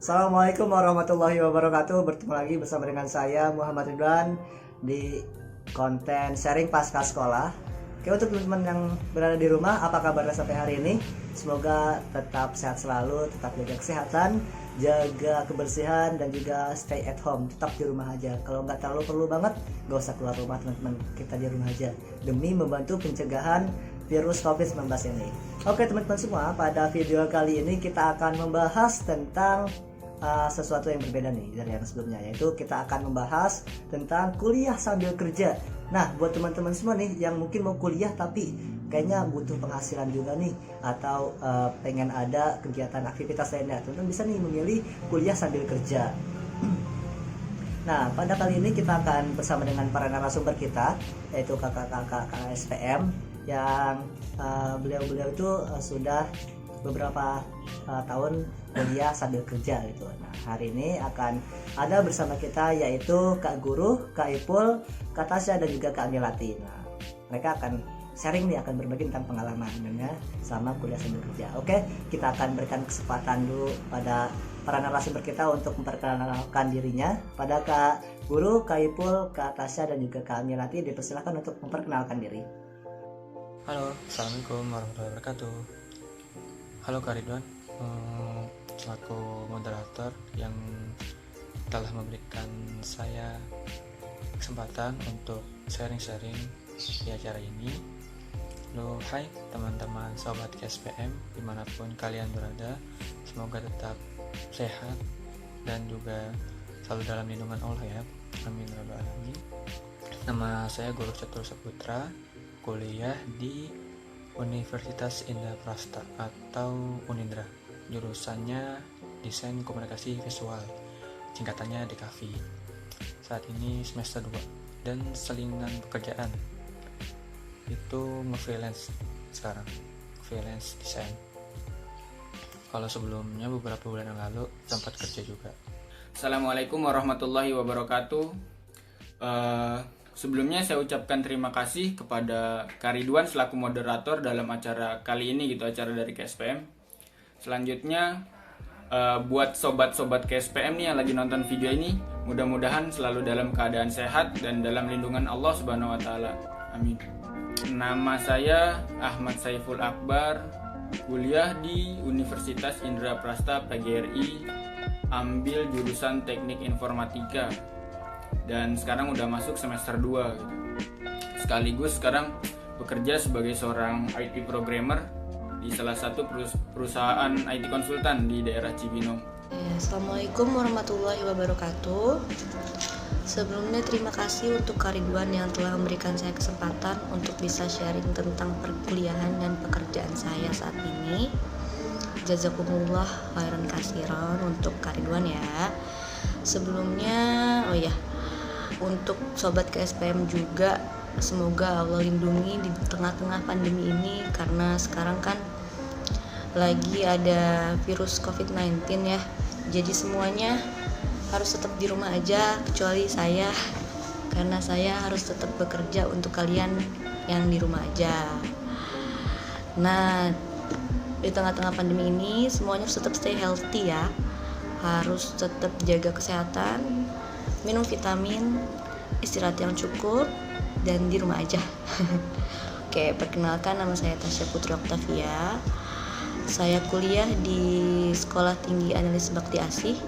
Assalamualaikum warahmatullahi wabarakatuh. Bertemu lagi bersama dengan saya Muhammad Ridwan di konten sharing pasca sekolah. Oke, untuk teman-teman yang berada di rumah, apa kabarnya sampai hari ini? Semoga tetap sehat selalu, tetap jaga kesehatan, jaga kebersihan, dan juga stay at home, tetap di rumah aja. Kalau nggak terlalu perlu banget, nggak usah keluar rumah teman-teman, kita di rumah aja demi membantu pencegahan virus COVID-19 ini. Oke teman-teman semua, pada video kali ini kita akan membahas tentang sesuatu yang berbeda nih dari yang sebelumnya, yaitu kita akan membahas tentang kuliah sambil kerja. Nah, buat teman-teman semua nih yang mungkin mau kuliah tapi kayaknya butuh penghasilan juga nih, atau pengen ada kegiatan aktivitas lainnya, teman-teman bisa nih memilih kuliah sambil kerja. Nah, pada kali ini kita akan bersama dengan para narasumber kita, yaitu kakak-kakak SPM yang beliau-beliau itu sudah beberapa tahun kuliah sambil kerja gitu. Nah, hari ini akan ada bersama kita yaitu Kak Guru, Kak Ipul, Kak Tasya, dan juga Kak Milati. Nah, mereka akan sharing nih, akan berbagi tentang pengalamannya selama kuliah sambil kerja. Oke, kita akan berikan kesempatan dulu pada para narasumber kita untuk memperkenalkan dirinya. Pada Kak Guru, Kak Ipul, Kak Tasya, dan juga Kak Milati dipersilakan untuk memperkenalkan diri. Halo, Assalamualaikum warahmatullahi wabarakatuh. Halo Kak Ridwan, selaku moderator yang telah memberikan saya kesempatan untuk sharing-sharing di acara ini. Halo, hai teman-teman sobat KSPM dimanapun kalian berada, semoga tetap sehat dan juga selalu dalam lindungan Allah ya, amin ya rabbal alamin. Nama saya Guru Catur Saputra, kuliah di Universitas Indraprasta atau Unindra, jurusannya Desain Komunikasi Visual, singkatannya DKV. Saat ini semester 2 dan selingan pekerjaan itu nge-freelance sekarang, freelance desain. Kalau sebelumnya beberapa bulan yang lalu sempat kerja juga. Assalamualaikum warahmatullahi wabarakatuh. Sebelumnya saya ucapkan terima kasih kepada Kak Ridwan selaku moderator dalam acara kali ini gitu, acara dari KSPM. Selanjutnya buat sobat-sobat KSPM nih yang lagi nonton video ini, mudah-mudahan selalu dalam keadaan sehat dan dalam lindungan Allah Subhanahu wa taala. Amin. Nama saya Ahmad Saiful Akbar, kuliah di Universitas Indraprasta PGRI, ambil jurusan Teknik Informatika. Dan sekarang udah masuk semester 2 gitu. Sekaligus sekarang bekerja sebagai seorang IT programmer di salah satu perusahaan IT konsultan di daerah Cibinong. Assalamualaikum warahmatullahi wabarakatuh. Sebelumnya terima kasih untuk Kak Ridwan yang telah memberikan saya kesempatan untuk bisa sharing tentang perkuliahan dan pekerjaan saya saat ini. Jazakumullah khairan katsiran untuk Kak Ridwan ya. Sebelumnya, untuk sobat KSPM juga, semoga Allah lindungi di tengah-tengah pandemi ini, karena sekarang kan lagi ada virus COVID-19 ya. Jadi semuanya harus tetap di rumah aja, kecuali saya, karena saya harus tetap bekerja untuk kalian yang di rumah aja. Nah, di tengah-tengah pandemi ini semuanya harus tetap stay healthy ya. Harus tetap jaga kesehatan, minum vitamin, istirahat yang cukup, dan di rumah aja. Oke, perkenalkan, nama saya Tasya Putri Oktavia. Saya kuliah di Sekolah Tinggi Analis Bakti Asih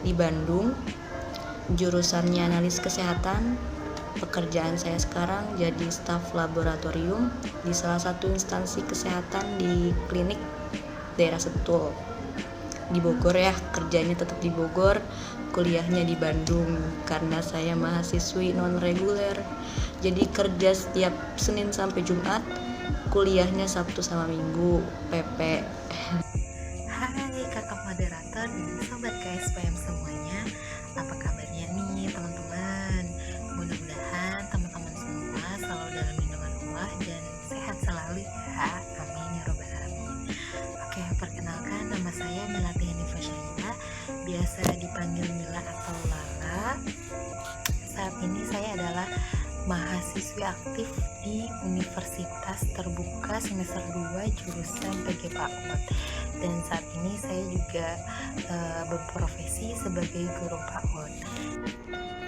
di Bandung, jurusannya analis kesehatan. Pekerjaan saya sekarang jadi staf laboratorium di salah satu instansi kesehatan di klinik daerah Sentul di Bogor ya. Kerjanya tetap di Bogor, kuliahnya di Bandung karena saya mahasiswi non reguler. Jadi kerja setiap Senin sampai Jumat, kuliahnya Sabtu sama Minggu PP. Hai kakak moderator dan sobat KSPM semuanya, apa kabarnya nih teman-teman? Mudah-mudahan teman-teman semua selalu dalam lindungan Allah dan sehat selalu ya, amin ya robbal alamin. Oke, perkenalkan, nama saya Milati Hanifa Syahida, biasa dipanggil Mila atau Lala. Saat ini saya adalah mahasiswi aktif di Universitas Terbuka semester 2 jurusan PG PAUD, dan saat ini saya juga berprofesi sebagai guru PAUD.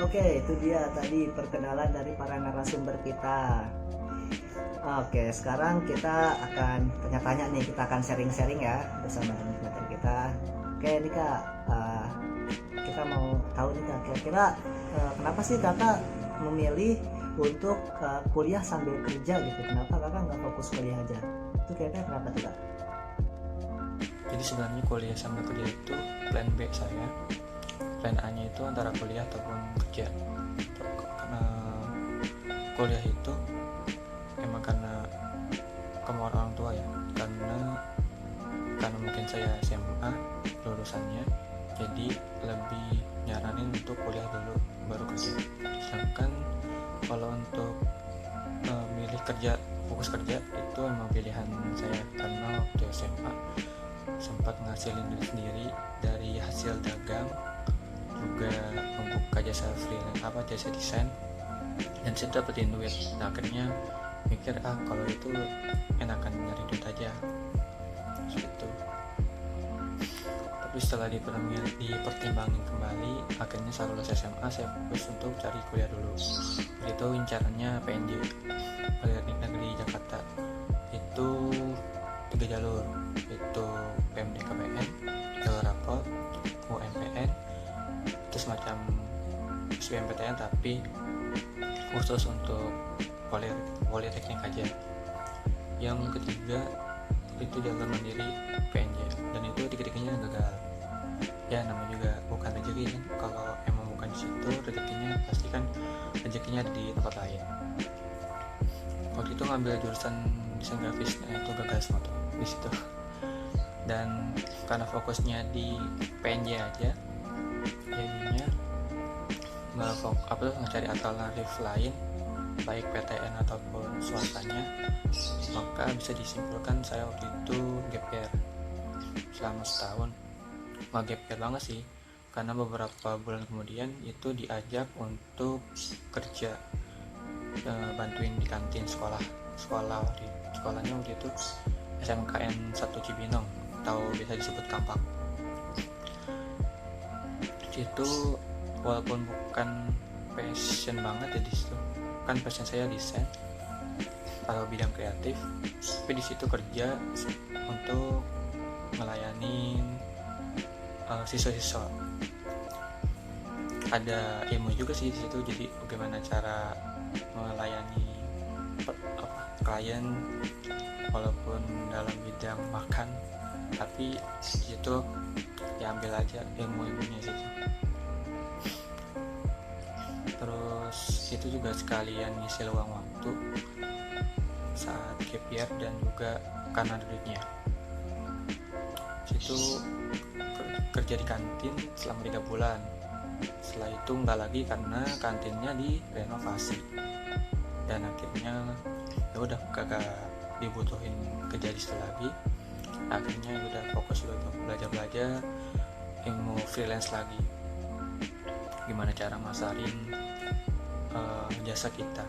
Oke, itu dia tadi perkenalan dari para narasumber kita. Oke, sekarang kita akan tanya-tanya nih, kita akan sharing-sharing ya bersama teman-teman kita. Oke nih Kak, kita mau tahu nih Kak, kira-kira kenapa sih Kakak memilih untuk kuliah sambil kerja gitu? Kenapa Kakak nggak fokus kuliah aja? Itu kira-kira kenapa tuh Kak? Jadi sebenarnya kuliah sambil kerja itu plan B saya. Plan A-nya itu antara kuliah ataupun kerja. Karena kuliah itu emang karena kemauan orang tua ya. Karena mungkin saya SMA lulusannya, jadi lebih nyaranin untuk kuliah dulu baru kerja. Sedangkan kalau untuk milih kerja, fokus kerja itu emang pilihan saya, karena waktu SMA sempat ngasilin diri sendiri dari hasil dagang, juga membuka jasa freelance jasa desain, dan saya dapetin duit. Nah, akhirnya mikir kalau itu enakan nyari duit aja gitu. Tapi setelah dipertimbangin kembali, akhirnya saat lulus SMA saya fokus untuk cari kuliah dulu. Itu incarannya PNJ, Politeknik Negeri Jakarta. Itu 3 jalur, itu PMDKPN, jalur rapot, UMPN, itu semacam SBMPTN tapi khusus untuk politeknik aja. Yang ketiga itu jalur mandiri PNJ, dan itu tiga-tiganya gagal. Ya namanya juga bukan rezeki kan, kalau emang bukan di situ rezekinya, pasti kan rezekinya ada di tempat lain. Waktu itu ngambil jurusan desain grafis, itu gagal semua tuh di situ. Dan karena fokusnya di PNJ aja, jadinya ngecari alternatif lain, baik PTN ataupun swastanya, maka bisa disimpulkan saya waktu itu gap year selama setahun. Gap year banget sih, karena beberapa bulan kemudian itu diajak untuk kerja, bantuin di kantin sekolahnya waktu itu SMKN 1 Cibinong, atau biasa disebut Kampak. Itu walaupun bukan passion banget ya di situ, kan passion saya desain atau bidang kreatif, tapi di situ kerja untuk melayani siswa-siswa. Ada ilmu juga sih di situ, jadi bagaimana cara melayani klien walaupun dalam bidang makan, tapi di situ diambil aja ilmu-ilmunya situ. Terus itu juga sekalian ngisi luang waktu saat gap year, dan juga karena duitnya. Situ kerja di kantin selama 3 bulan. Setelah itu enggak lagi karena kantinnya direnovasi, dan akhirnya ya udah kagak dibutuhin kerja di situ lagi. Akhirnya udah fokus untuk belajar ilmu freelance lagi, gimana cara masarin jasa kita.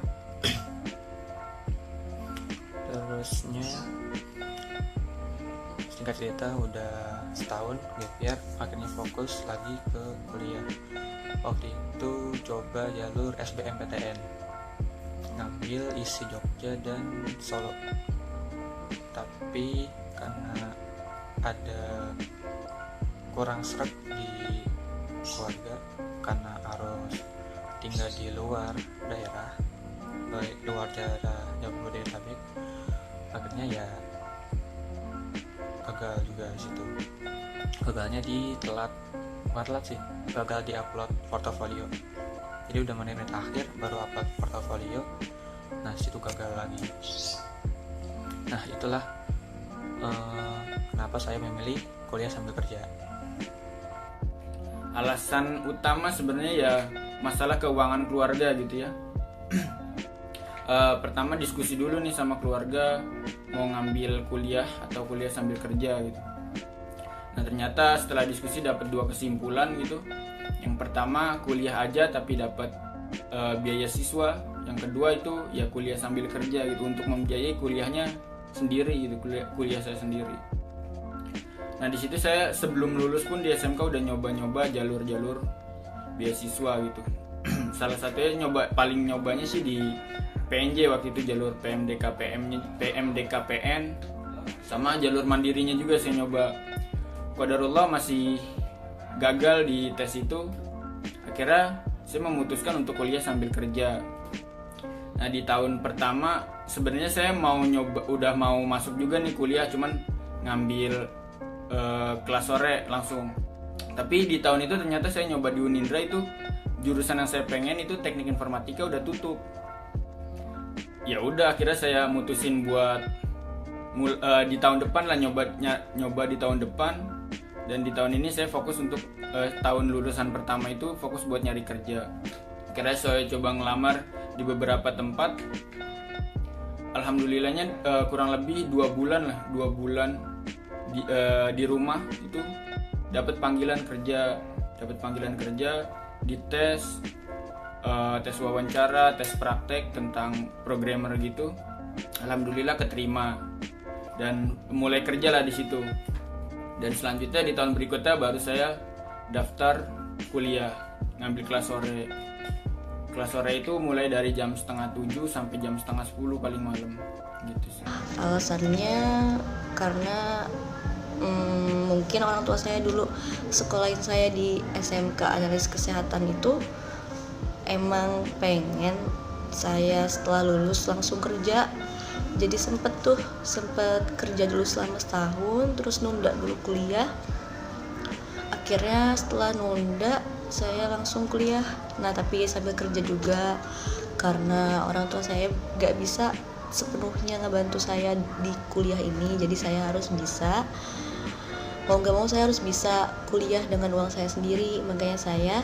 Terusnya singkat cerita udah setahun gap year, akhirnya fokus lagi ke kuliah. Waktu itu coba jalur SBMPTN, ngambil isi Jogja dan Solo, tapi karena ada kurang seret di keluarga karena harus tinggal di luar daerah Jabodetabek, akhirnya ya gagal juga di situ. Gagalnya gagal di upload portofolio. Jadi udah menit akhir baru upload portofolio, nah situ gagal lagi. Nah itulah kenapa saya memilih kuliah sambil kerja. Alasan utama sebenarnya ya masalah keuangan keluarga gitu ya. Pertama diskusi dulu nih sama keluarga, mau ngambil kuliah atau kuliah sambil kerja gitu. Nah ternyata setelah diskusi dapat 2 kesimpulan gitu. Yang pertama kuliah aja tapi dapat biaya siswa yang kedua itu ya kuliah sambil kerja gitu, untuk membiayai kuliahnya sendiri gitu, kuliah saya sendiri. Nah di situ saya sebelum lulus pun di SMK udah nyoba-nyoba jalur-jalur beasiswa gitu. Salah satunya paling nyobanya sih di PNJ waktu itu, jalur PMDKPN, sama jalur mandirinya juga saya nyoba. Qadarullah masih gagal di tes itu. Akhirnya saya memutuskan untuk kuliah sambil kerja. Nah di tahun pertama sebenarnya saya udah mau masuk juga nih kuliah, cuman ngambil kelas sore langsung. Tapi di tahun itu ternyata saya nyoba di Unindra, itu jurusan yang saya pengen itu teknik informatika udah tutup. Ya udah akhirnya saya mutusin buat di tahun depan lah, nyoba di tahun depan. Dan di tahun ini saya fokus untuk tahun lulusan pertama itu fokus buat nyari kerja. Akhirnya saya coba ngelamar di beberapa tempat. Alhamdulillahnya kurang lebih 2 bulan di rumah itu dapat panggilan kerja, dites, tes wawancara, tes praktek tentang programmer gitu. Alhamdulillah keterima dan mulai kerja lah di situ. Dan selanjutnya di tahun berikutnya baru saya daftar kuliah, ngambil kelas sore. Kelas sore itu mulai dari jam 6:30 sampai jam 9:30 paling malam gitu sih. Alasannya karena mungkin orang tua saya dulu sekolahin saya di SMK analis kesehatan itu emang pengen saya setelah lulus langsung kerja. Jadi sempet kerja dulu selama setahun, terus nunda dulu kuliah. Akhirnya setelah nunda saya langsung kuliah. Nah tapi sambil kerja juga, karena orang tua saya gak bisa sepenuhnya ngebantu saya di kuliah ini. Jadi saya harus bisa, mau gak mau saya harus bisa kuliah dengan uang saya sendiri. Makanya saya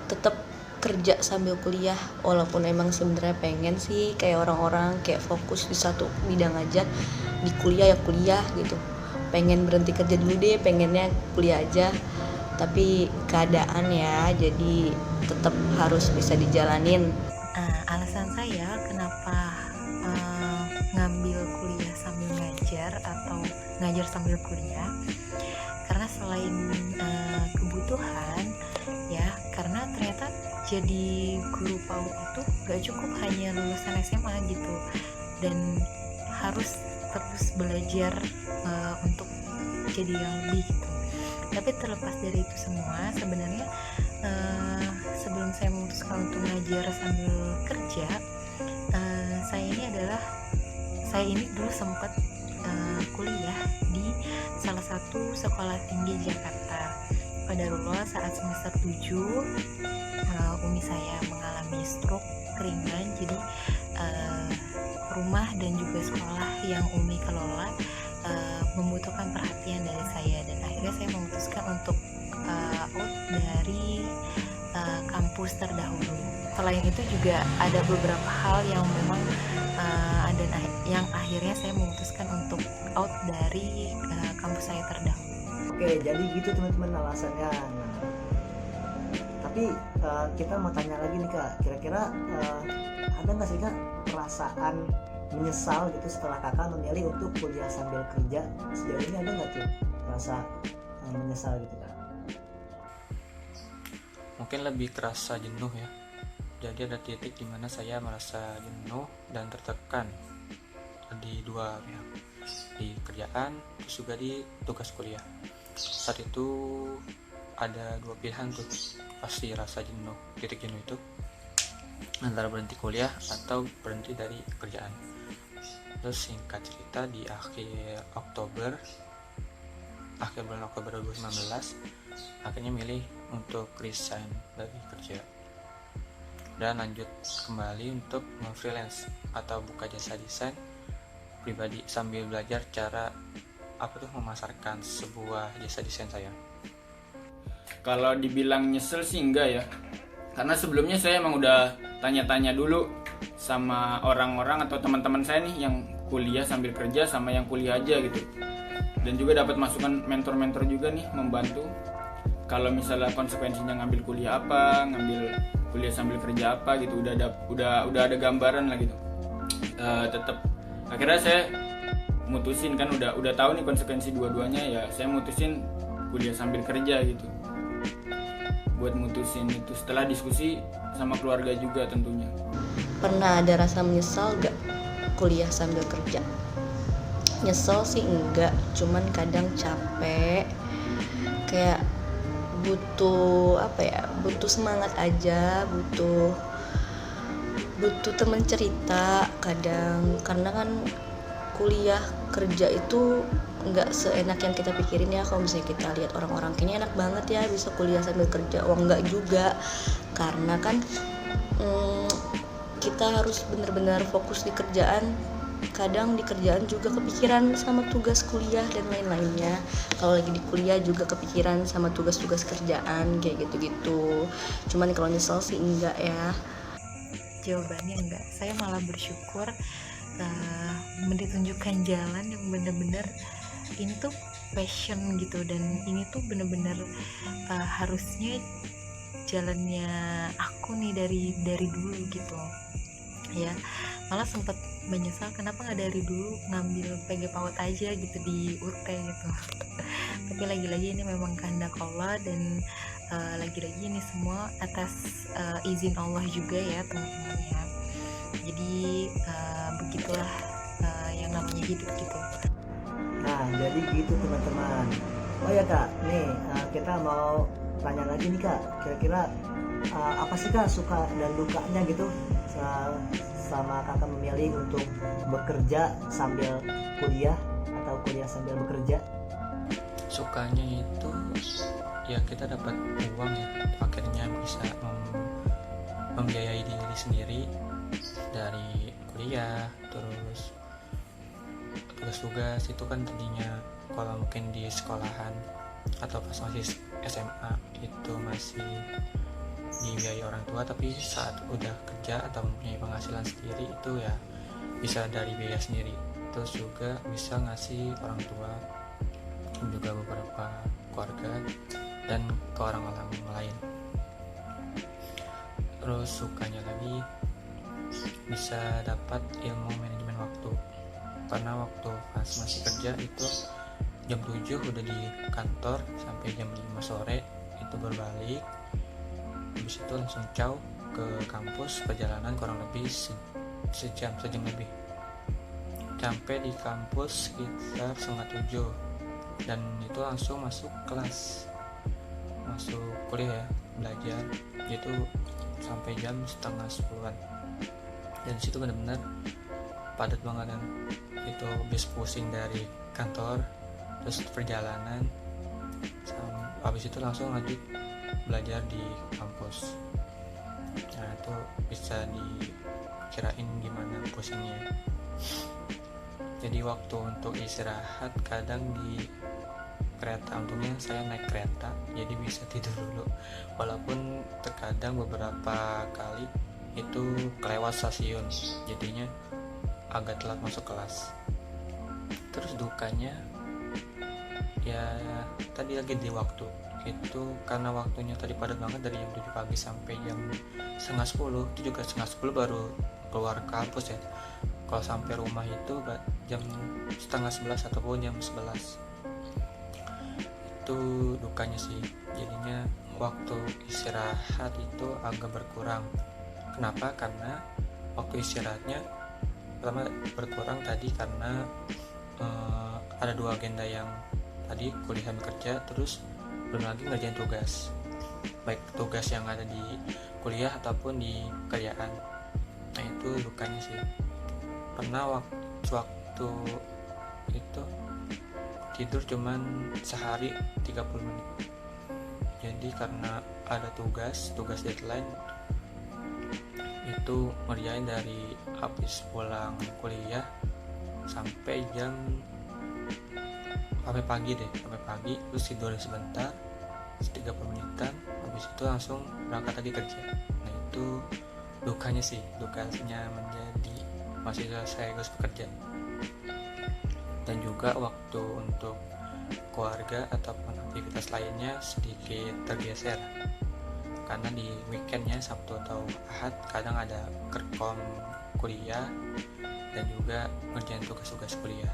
tetap kerja sambil kuliah, walaupun emang sebenarnya pengen sih kayak orang-orang kayak fokus di satu bidang aja, di kuliah ya kuliah gitu, pengen berhenti kerja dulu deh, pengennya kuliah aja. Tapi keadaan ya, jadi tetap harus bisa dijalanin. Alasan saya kenapa ngambil kuliah sambil ngajar atau ngajar sambil kuliah, karena selain kebutuhan ya, karena ternyata jadi guru PAUD itu gak cukup hanya lulusan SMA gitu, dan harus terus belajar untuk jadi yang lebih gitu. Tapi terlepas dari itu semua, sebenarnya sebelum saya memutuskan untuk ngajar sambil kerja, saya ini dulu sempat kuliah di salah satu sekolah tinggi Jakarta. Qadarullah saat semester 7 umi saya mengalami stroke ringan, jadi rumah dan juga sekolah yang umi kelola membutuhkan perhatian dari saya, dan akhirnya saya memutuskan untuk out dari kampus terdahulu. Selain itu juga ada beberapa hal yang memang yang akhirnya saya memutuskan untuk out dari kampus saya terdahulu. Oke, jadi gitu teman-teman alasannya. Tapi kita mau tanya lagi nih Kak, kira-kira ada nggak sih Kak perasaan menyesal gitu setelah Kakak memilih untuk kuliah sambil kerja? Sejauh ini ada nggak tuh rasa menyesal gitu Kak? Mungkin lebih kerasa jenuh ya. Jadi ada titik di mana saya merasa jenuh dan tertekan di dua pihak, di kerjaan terus juga di tugas kuliah. Saat itu ada dua pilihan tuh, pasti rasa jenuh, titik jenuh itu antara berhenti kuliah atau berhenti dari kerjaan. Terus singkat cerita di akhir bulan Oktober 2019 akhirnya milih untuk resign dari kerja dan lanjut kembali untuk freelance atau buka jasa desain pribadi sambil belajar cara memasarkan sebuah jasa desain saya. Kalau dibilang nyesel sih enggak ya, karena sebelumnya saya emang udah tanya-tanya dulu sama orang-orang atau teman-teman saya nih yang kuliah sambil kerja sama yang kuliah aja gitu, dan juga dapat masukan mentor-mentor juga nih membantu kalau misalnya konsekuensinya ngambil kuliah apa, ngambil kuliah sambil kerja apa gitu, udah ada gambaran lah gitu. Tetap akhirnya saya mutusin, kan udah tahu nih konsekuensi dua-duanya, ya saya mutusin kuliah sambil kerja gitu. Buat mutusin itu setelah diskusi sama keluarga juga tentunya. Pernah ada rasa menyesal gak kuliah sambil kerja? Nyesel sih enggak, cuman kadang capek, kayak butuh butuh semangat aja, butuh teman cerita kadang, karena kan kuliah kerja itu nggak seenak yang kita pikirin ya. Kalau misalnya kita lihat orang-orang kayaknya enak banget ya bisa kuliah sambil kerja, enggak juga, karena kan kita harus benar-benar fokus di kerjaan. Kadang di kerjaan juga kepikiran sama tugas kuliah dan lain-lainnya. Kalau lagi di kuliah juga kepikiran sama tugas-tugas kerjaan kayak gitu-gitu. Cuman kalau nyesel sih enggak ya. Jawabannya enggak. Saya malah bersyukur ditunjukkan jalan yang benar-benar ini tuh passion gitu, dan ini tuh benar-benar harusnya jalannya aku nih dari dulu gitu ya. Malah sempat menyesal kenapa nggak dari dulu ngambil PG PAUD aja gitu di UT gitu. Tapi lagi-lagi ini memang kehendak Allah, dan lagi-lagi ini semua atas izin Allah juga ya teman-teman ya. Jadi begitulah yang namanya hidup gitu. Nah, jadi gitu teman-teman. Oh ya Kak, nih kita mau tanya lagi nih Kak. Kira-kira apa sih Kak suka dan dukanya gitu sama Kakak memilih untuk bekerja sambil kuliah atau kuliah sambil bekerja? Sukanya itu ya kita dapat uang ya, akhirnya bisa membiayai diri sendiri dari kuliah. Terus tugas-tugas itu kan tadinya kalau mungkin di sekolahan atau pas masih SMA itu masih dibiayai orang tua, tapi saat udah kerja atau mempunyai penghasilan sendiri itu ya bisa dari biaya sendiri. Terus juga bisa ngasih orang tua dan juga beberapa keluarga dan ke orang-orang lain. Terus sukanya lagi bisa dapat ilmu manajemen waktu, karena waktu pas masih kerja itu jam 7 udah di kantor sampai jam 5 sore itu berbalik. Habis itu langsung caw ke kampus, perjalanan kurang lebih sejam lebih. Sampai di kampus sekitar 6:30 dan itu langsung masuk kelas, masuk kuliah ya, belajar itu sampai jam 9:30-an. Dan situ benar-benar padat banget, dan itu habis pusing dari kantor terus perjalanan, habis itu langsung lanjut belajar di kampus. Nah itu bisa dikirain gimana pusingnya. Jadi waktu untuk istirahat kadang di kereta, untungnya saya naik kereta jadi bisa tidur dulu, walaupun terkadang beberapa kali itu kelewat stasiun jadinya agak telat masuk kelas. Terus dukanya ya tadi lagi di waktu itu, karena waktunya tadi padat banget dari jam 7 pagi sampai jam 9:30, itu juga 9:30 baru keluar kampus ya. Kalau sampai rumah itu jam 10:30 ataupun jam 11. Itu dukanya sih, jadinya waktu istirahat itu agak berkurang. Kenapa? Karena waktu istirahatnya pertama berkurang tadi karena ada 2 agenda yang tadi kuliah sambil kerja, terus belum lagi ngerjain tugas, baik tugas yang ada di kuliah ataupun di kerjaan. Nah itu dukanya sih. Pernah waktu itu tidur cuman sehari 30 menit. Jadi karena ada tugas deadline itu ngerjain dari habis pulang kuliah sampai pagi, terus tidur sebentar 30 menitan, habis itu langsung berangkat lagi kerja. Nah itu dukanya sih, dukanya menjadi mahasiswa sekaligus pekerja. Dan juga waktu untuk keluarga ataupun aktivitas lainnya sedikit tergeser, karena di weekendnya Sabtu atau Ahad kadang ada kerkom kuliah dan juga ngerjain tugas-tugas kuliah.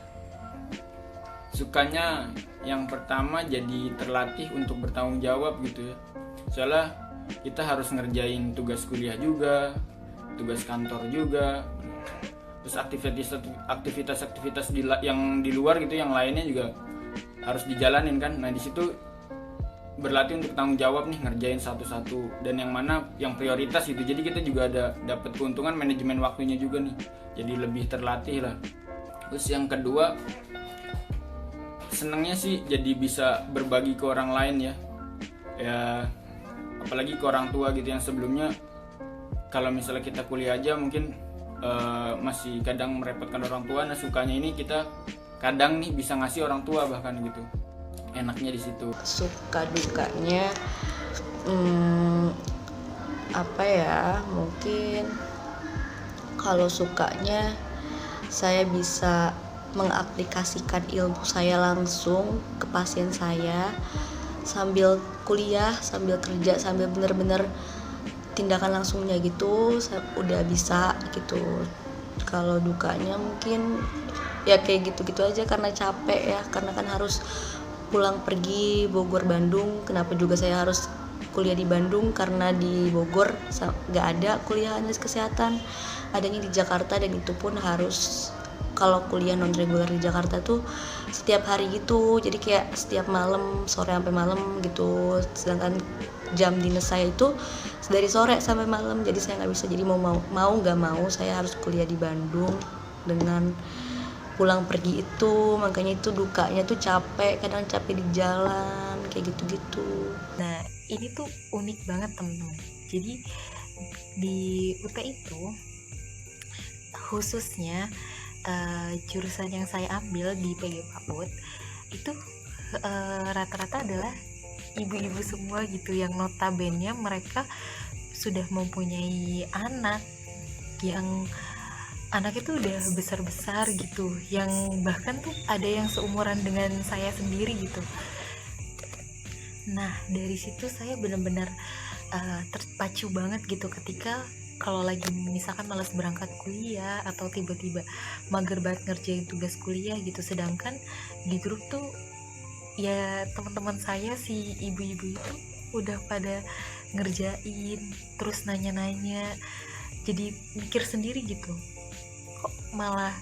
Sukanya yang pertama jadi terlatih untuk bertanggung jawab gitu ya. Soalnya kita harus ngerjain tugas kuliah juga, tugas kantor juga, terus aktivitas yang di luar gitu, yang lainnya juga harus dijalanin kan. Nah di situ berlatih untuk tanggung jawab nih, ngerjain satu-satu, dan yang mana yang prioritas gitu. Jadi kita juga ada dapat keuntungan manajemen waktunya juga nih, jadi lebih terlatih lah. Terus yang kedua, senangnya sih jadi bisa berbagi ke orang lain ya apalagi ke orang tua gitu, yang sebelumnya kalau misalnya kita kuliah aja mungkin masih kadang merepotkan orang tua. Nah sukanya ini kita kadang nih bisa ngasih orang tua bahkan gitu, enaknya di situ. Suka dukanya apa ya, mungkin kalau sukanya saya bisa mengaplikasikan ilmu saya langsung ke pasien saya sambil kuliah, sambil kerja, sambil bener-bener tindakan langsungnya gitu, saya udah bisa gitu. Kalau dukanya mungkin ya kayak gitu-gitu aja, karena capek ya, karena kan harus pulang pergi Bogor Bandung. Kenapa juga saya harus kuliah di Bandung, karena di Bogor nggak ada kuliah analisis kesehatan, adanya di Jakarta, dan itu pun harus, kalau kuliah non reguler di Jakarta tuh setiap hari gitu, jadi kayak setiap malam, sore sampai malam gitu. Sedangkan jam dinas saya itu dari sore sampai malam, jadi saya nggak bisa. Jadi mau nggak mau saya harus kuliah di Bandung dengan pulang pergi itu. Makanya itu dukanya tuh capek, kadang capek di jalan kayak gitu-gitu. Nah ini tuh unik banget teman-teman. Jadi di UT itu khususnya jurusan yang saya ambil di PG PAUD itu rata-rata adalah ibu-ibu semua gitu, yang notabene mereka sudah mempunyai anak yang anaknya tuh udah besar-besar gitu, yang bahkan tuh ada yang seumuran dengan saya sendiri gitu. Nah dari situ saya benar-benar terpacu banget gitu ketika kalau lagi misalkan malas berangkat kuliah atau tiba-tiba mager banget ngerjain tugas kuliah gitu. Sedangkan di grup tuh ya teman-teman saya si ibu-ibu itu udah pada ngerjain, terus nanya-nanya, jadi mikir sendiri gitu, kok malah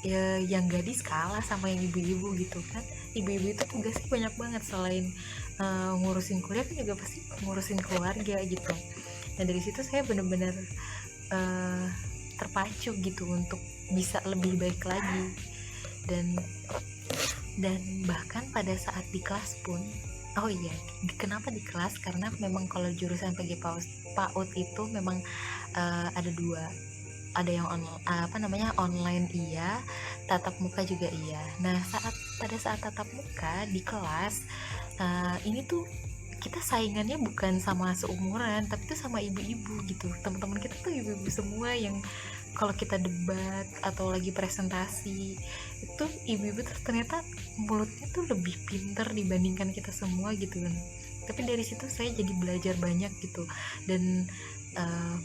ya yang gadis kalah sama yang ibu-ibu gitu kan. Ibu-ibu itu tugasnya banyak banget, selain ngurusin kuliah kan juga pasti ngurusin keluarga gitu. Nah dari situ saya benar-benar terpacu gitu untuk bisa lebih baik lagi. Dan bahkan pada saat di kelas pun, oh iya, kenapa di kelas, karena memang kalau jurusan PG PAUD itu memang ada dua, ada yang online iya, tatap muka juga iya. Nah pada saat tatap muka di kelas ini tuh kita saingannya bukan sama seumuran, tapi tuh sama ibu-ibu gitu. Teman-teman kita tuh ibu-ibu semua, yang kalau kita debat atau lagi presentasi itu ibu-ibu tuh ternyata mulutnya tuh lebih pinter dibandingkan kita semua gitu kan. Tapi dari situ saya jadi belajar banyak gitu, dan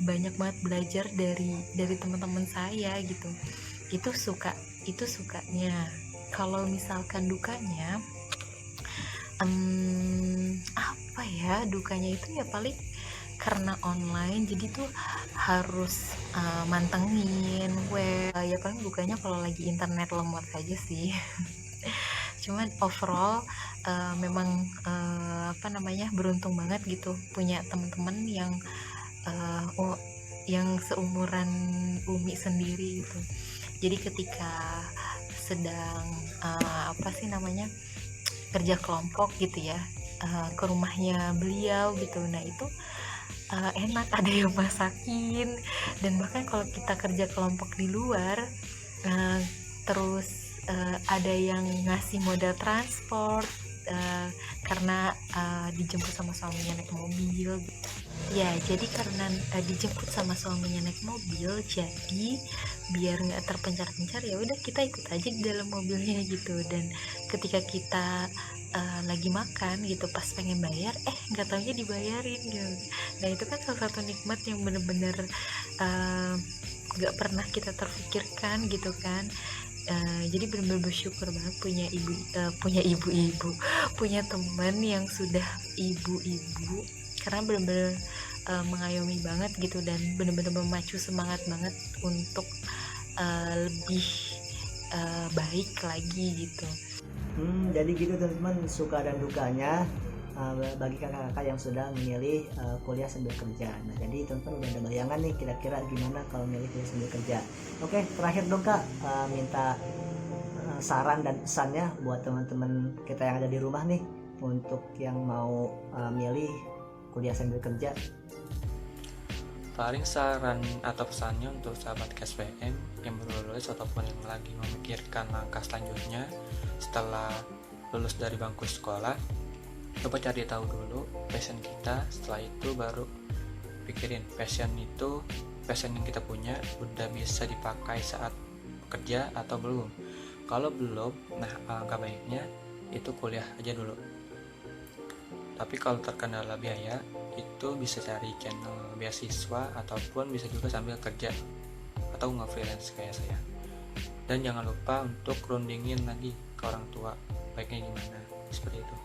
banyak banget belajar dari teman-teman saya gitu. Itu sukanya. Kalau misalkan dukanya, apa ya, dukanya itu ya paling karena online, jadi tuh harus mantengin web. Ya paling dukanya kalau lagi internet lemot aja sih. Cuman overall memang beruntung banget gitu punya teman-teman yang seumuran Umi sendiri gitu. Jadi ketika sedang kerja kelompok gitu ya, ke rumahnya beliau gitu, nah itu enak, ada yang masakin. Dan bahkan kalau kita kerja kelompok di luar, terus ada yang ngasih modal transport karena dijemput sama suaminya naik mobil ya. Jadi karena dijemput sama suaminya naik mobil, jadi biar nggak terpencar-pencar, ya udah kita ikut aja di dalam mobilnya gitu. Dan ketika kita lagi makan gitu, pas pengen bayar nggak taunya dibayarin gitu. Nah itu kan salah satu nikmat yang bener-bener nggak pernah kita terfikirkan gitu kan. Jadi benar-benar bersyukur banget punya ibu-ibu, punya teman yang sudah ibu-ibu, karena benar-benar mengayomi banget gitu, dan benar-benar memacu semangat banget untuk lebih baik lagi gitu. Jadi gitu teman-teman, suka dan dukanya bagi kakak-kakak yang sudah memilih kuliah sambil kerja. Nah jadi teman-teman udah ada bayangan nih kira-kira gimana kalau milih kuliah sambil kerja. Oke, terakhir dong kak, minta saran dan pesannya buat teman-teman kita yang ada di rumah nih untuk yang mau milih kuliah sambil kerja. Paling saran atau pesannya untuk sahabat KSPM yang baru lulus ataupun yang lagi memikirkan langkah selanjutnya setelah lulus dari bangku sekolah, coba cari tahu dulu passion kita. Setelah itu baru pikirin passion yang kita punya udah bisa dipakai saat bekerja atau belum. Kalau belum, nah alangkah baiknya itu kuliah aja dulu. Tapi kalau terkendala biaya, itu bisa cari channel beasiswa ataupun bisa juga sambil kerja atau nge-freelance kayak saya. Dan jangan lupa untuk rundingin lagi ke orang tua baiknya gimana, seperti itu.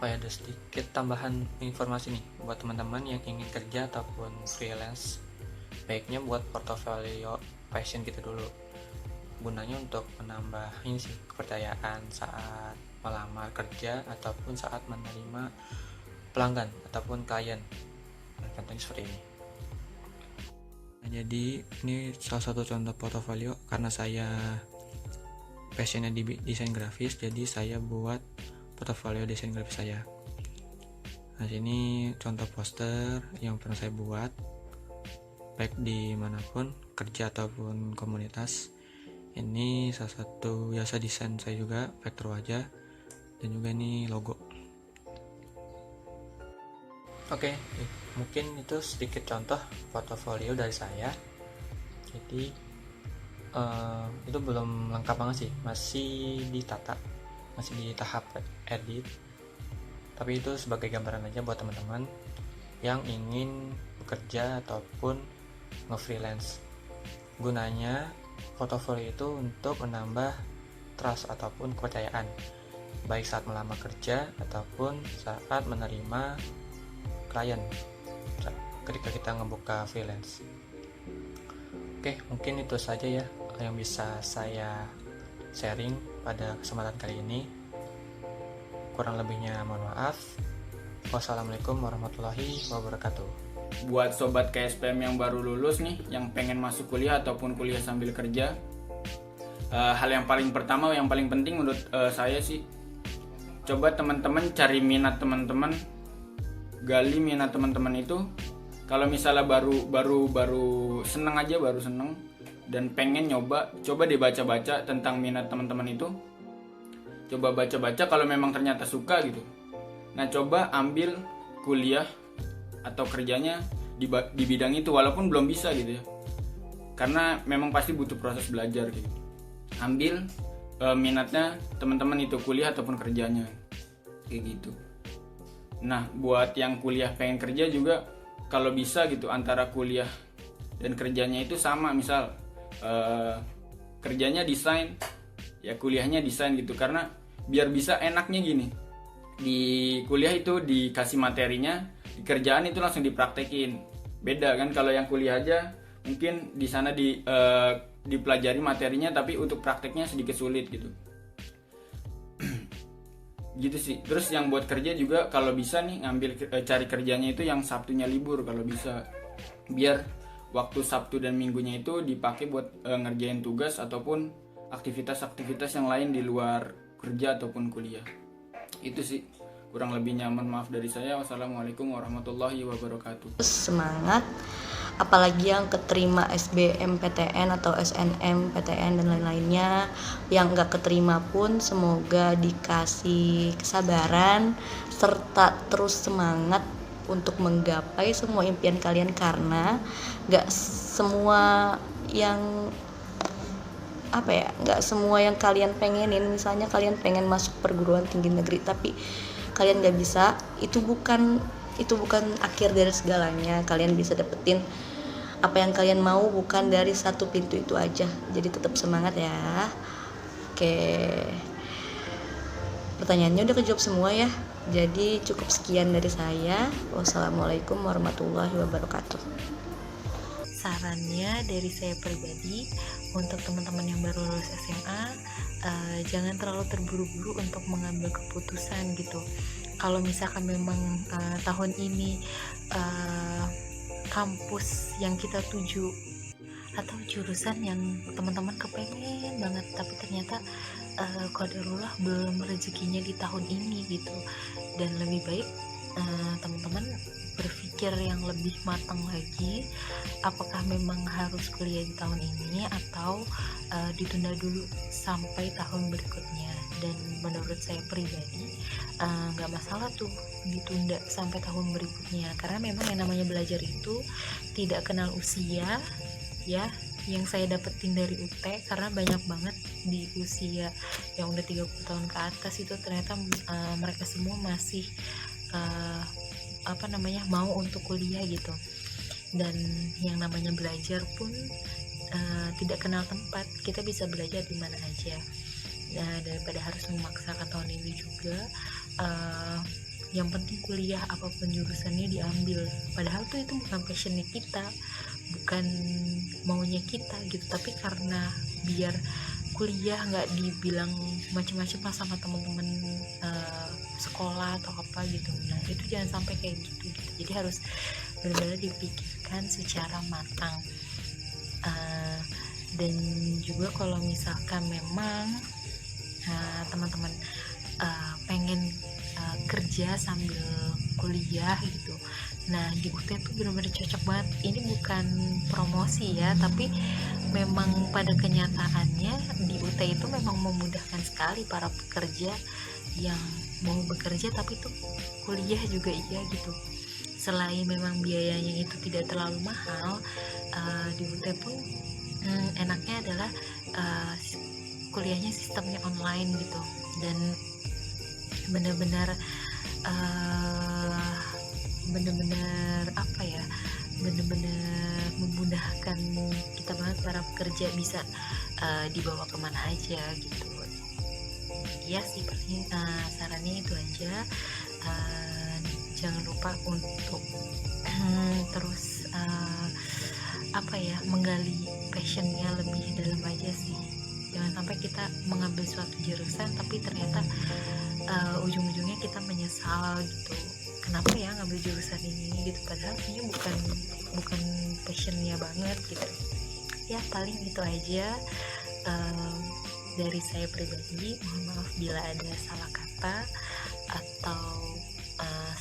Ada sedikit tambahan informasi nih buat teman-teman yang ingin kerja ataupun freelance, baiknya buat portofolio passion kita dulu, gunanya untuk menambah ini sih, kepercayaan saat melamar kerja ataupun saat menerima pelanggan ataupun klien. Nah, contohnya seperti ini. Nah, jadi ini salah satu contoh portofolio karena saya passionnya di desain grafis, jadi saya buat portofolio desain grafis saya. Nah, sini contoh poster yang pernah saya buat baik di manapun, kerja ataupun komunitas. Ini salah satu jasa desain saya juga, vektor wajah, dan juga ini logo. Oke, mungkin itu sedikit contoh portofolio dari saya. Jadi itu belum lengkap banget sih, masih ditata, masih di tahap edit. Tapi itu sebagai gambaran aja buat teman-teman yang ingin bekerja ataupun nge-freelance. Gunanya portofolio itu untuk menambah trust ataupun kepercayaan, baik saat melamar kerja ataupun saat menerima klien ketika kita ngebuka freelance. Oke, mungkin itu saja ya yang bisa saya sharing pada kesempatan kali ini. Kurang lebihnya mohon maaf. Wassalamualaikum warahmatullahi wabarakatuh. Buat sobat KSPM yang baru lulus nih, yang pengen masuk kuliah ataupun kuliah sambil kerja, hal yang paling pertama, yang paling penting menurut saya sih, coba teman-teman cari minat teman-teman, gali minat teman-teman itu. Kalau misalnya baru seneng aja, baru seneng dan pengen nyoba, coba dibaca-baca tentang minat teman-teman itu. Coba baca-baca, kalau memang ternyata suka gitu, nah coba ambil kuliah atau kerjanya di bidang itu walaupun belum bisa gitu ya, karena memang pasti butuh proses belajar gitu. Ambil minatnya teman-teman itu, kuliah ataupun kerjanya kayak gitu. Nah buat yang kuliah pengen kerja juga, kalau bisa gitu antara kuliah dan kerjanya itu sama, misal kerjanya desain ya kuliahnya desain gitu, karena biar bisa enaknya gini, di kuliah itu dikasih materinya, di kerjaan itu langsung dipraktekin. Beda kan kalau yang kuliah aja mungkin di sana dipelajari materinya, tapi untuk prakteknya sedikit sulit gitu. Gitu sih. Terus yang buat kerja juga kalau bisa nih cari kerjanya itu yang Sabtunya libur kalau bisa, biar waktu Sabtu dan Minggunya itu dipakai buat ngerjain tugas ataupun aktivitas-aktivitas yang lain di luar kerja ataupun kuliah. Itu sih kurang lebihnya, mohon maaf dari saya. Wassalamualaikum warahmatullahi wabarakatuh. Semangat, apalagi yang keterima SBMPTN atau SNMPTN dan lain-lainnya. Yang gak keterima pun semoga dikasih kesabaran serta terus semangat untuk menggapai semua impian kalian, karena gak semua yang nggak semua yang kalian pengenin. Misalnya kalian pengen masuk perguruan tinggi negeri tapi kalian nggak bisa, itu bukan akhir dari segalanya. Kalian bisa dapetin apa yang kalian mau bukan dari satu pintu itu aja. Jadi tetap semangat ya. Oke, pertanyaannya udah kejawab semua ya. Jadi cukup sekian dari saya. Wassalamualaikum warahmatullahi wabarakatuh. Sarannya dari saya pribadi untuk teman-teman yang baru lulus SMA, jangan terlalu terburu-buru untuk mengambil keputusan gitu. Kalau misalkan memang tahun ini kampus yang kita tuju atau jurusan yang teman-teman kepengen banget tapi ternyata qadarullah belum rezekinya di tahun ini gitu, dan lebih baik teman-teman berpikir yang lebih matang lagi, apakah memang harus kuliah di tahun ini atau ditunda dulu sampai tahun berikutnya. Dan menurut saya pribadi nggak masalah tuh ditunda sampai tahun berikutnya, karena memang yang namanya belajar itu tidak kenal usia ya, yang saya dapetin dari UT, karena banyak banget di usia yang udah 30 tahun ke atas itu ternyata mereka semua masih mau untuk kuliah gitu. Dan yang namanya belajar pun tidak kenal tempat, kita bisa belajar di mana aja. Nah, daripada harus memaksakan tahun ini juga, yang penting kuliah apapun jurusannya diambil, padahal tuh itu bukan passionnya kita, bukan maunya kita gitu, tapi karena biar kuliah nggak dibilang macam-macam lah sama teman-teman sekolah atau apa gitu. Nah itu jangan sampai kayak gitu. Jadi harus benar-benar dipikirkan secara matang. Dan juga kalau misalkan memang teman-teman pengen kerja sambil kuliah gitu, nah di UT tuh benar-benar cocok banget. Ini bukan promosi ya, tapi memang pada kenyataannya di UT itu memang memudahkan sekali para pekerja yang mau bekerja tapi tuh kuliah juga iya gitu. Selain memang biayanya itu tidak terlalu mahal, di UT pun enaknya adalah kuliahnya sistemnya online gitu, dan benar-benar memudahkan kita banget para pekerja, bisa dibawa kemana aja gitu. Ya sih, paling sarannya itu aja. Jangan lupa untuk terus menggali passionnya lebih dalam aja sih. Jangan sampai kita mengambil suatu jurusan tapi ternyata ujung-ujungnya kita menyesal gitu, kenapa ya ngambil jurusan ini gitu, padahal ini bukan passionnya banget gitu ya. Paling itu aja dari saya pribadi. Mohon maaf bila ada salah kata atau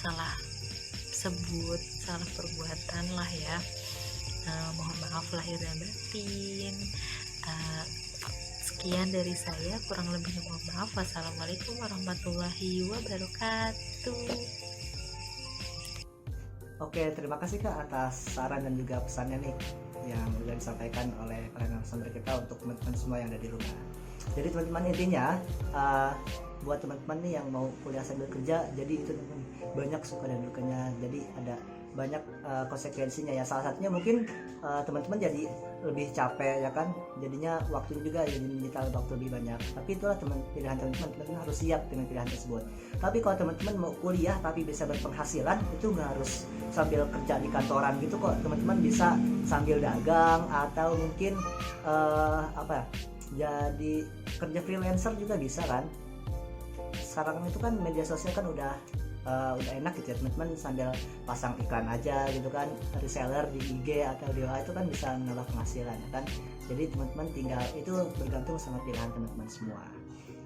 salah sebut, salah perbuatan lah ya. Mohon maaf lahir dan batin. Sekian dari saya, kurang lebihnya mohon maaf. Wassalamualaikum warahmatullahi wabarakatuh. Oke, terima kasih Kak atas saran dan juga pesannya nih yang sudah disampaikan oleh para narasumber kita untuk teman-teman semua yang ada di rumah. Jadi teman-teman, intinya buat teman-teman nih yang mau kuliah sambil kerja, jadi itu banyak suka dan dukanya, jadi ada banyak konsekuensinya ya. Salah satunya mungkin teman-teman jadi lebih capek ya kan, jadinya waktunya juga jadi menyita waktu lebih banyak. Tapi itulah pilihan teman-teman harus siap dengan pilihan tersebut. Tapi kalau teman-teman mau kuliah tapi bisa berpenghasilan, itu nggak harus sambil kerja di kantoran gitu kok. Teman-teman bisa sambil dagang atau mungkin jadi kerja freelancer juga bisa kan. Sekarang itu kan media sosial kan udah enak gitu ya, teman-teman sambil pasang iklan aja gitu kan, reseller di IG atau di WA itu kan bisa menambah penghasilan ya kan. Jadi teman-teman tinggal, itu bergantung sama pilihan teman-teman semua.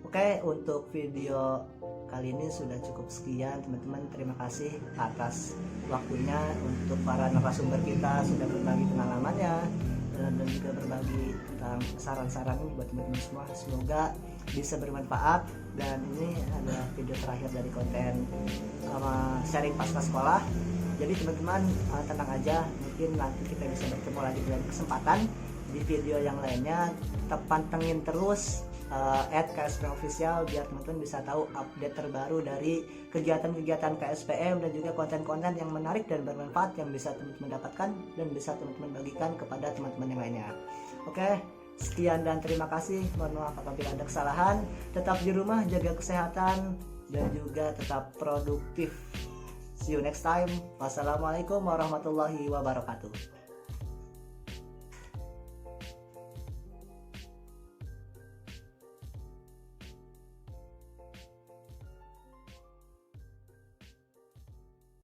Oke, untuk video kali ini sudah cukup sekian teman-teman. Terima kasih atas waktunya untuk para narasumber kita, sudah berbagi pengalamannya dan juga berbagi tentang saran-saran buat teman-teman semua. Semoga bisa bermanfaat, dan ini adalah video terakhir dari konten sharing pasca sekolah. Jadi teman-teman tenang aja, mungkin nanti kita bisa bertemu lagi dalam kesempatan di video yang lainnya. Tetap pantengin terus @KSPM Official biar teman-teman bisa tahu update terbaru dari kegiatan-kegiatan KSPM dan juga konten-konten yang menarik dan bermanfaat yang bisa teman-teman dapatkan dan bisa teman-teman bagikan kepada teman-teman yang lainnya. Oke, sekian dan terima kasih. Mohon maaf apabila ada kesalahan. Tetap di rumah, jaga kesehatan dan juga tetap produktif. See you next time. Wassalamualaikum warahmatullahi wabarakatuh.